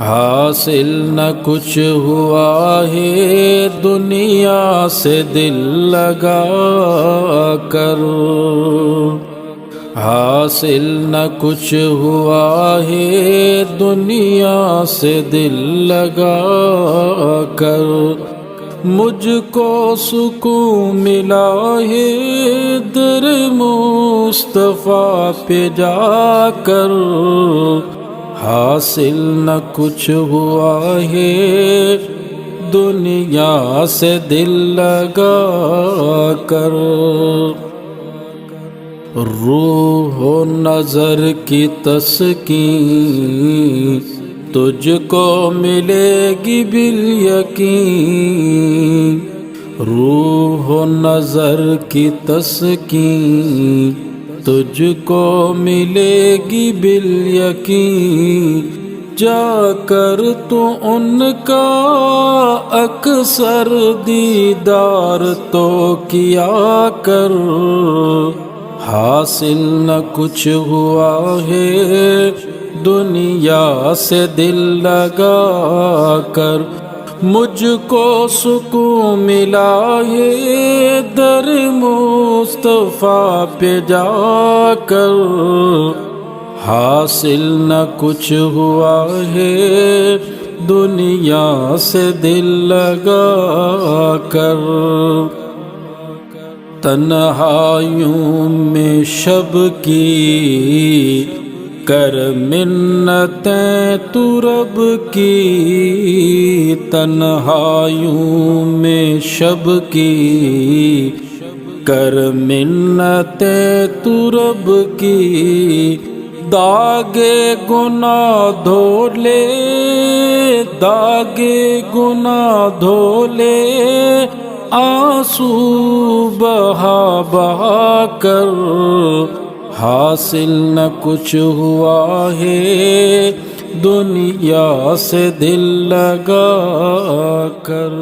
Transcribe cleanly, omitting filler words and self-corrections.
حاصل نہ کچھ ہوا ہے دنیا سے دل لگا کر، حاصل نہ کچھ ہوا ہے دنیا سے دل لگا کر، مجھ کو سکون ملا ہے در مصطفیٰ پہ جا کر، حاصل نہ کچھ ہوا ہے دنیا سے دل لگا کر، روح و نظر کی تسکین تجھ کو ملے گی بالیقین، روح و نظر کی تسکین تجھ کو ملے گی بالیقین، جا کر تو ان کا اکثر دیدار تو کیا کر، حاصل نہ کچھ ہوا ہے دنیا سے دل لگا کر، مجھ کو سکون ملا ہے در مصطفیٰ پہ جا کر، حاصل نہ کچھ ہوا ہے دنیا سے دل لگا کر، تنہائیوں میں شب کی کر منتیں تو رب کی، تنہائیوں میں شب کی کر منتیں تو رب کی، داغے گناہ دھو لے، داغے گناہ دھو لے، آنسو بہا بہا کر، حاصل نہ کچھ ہوا ہے دنیا سے دل لگا کر۔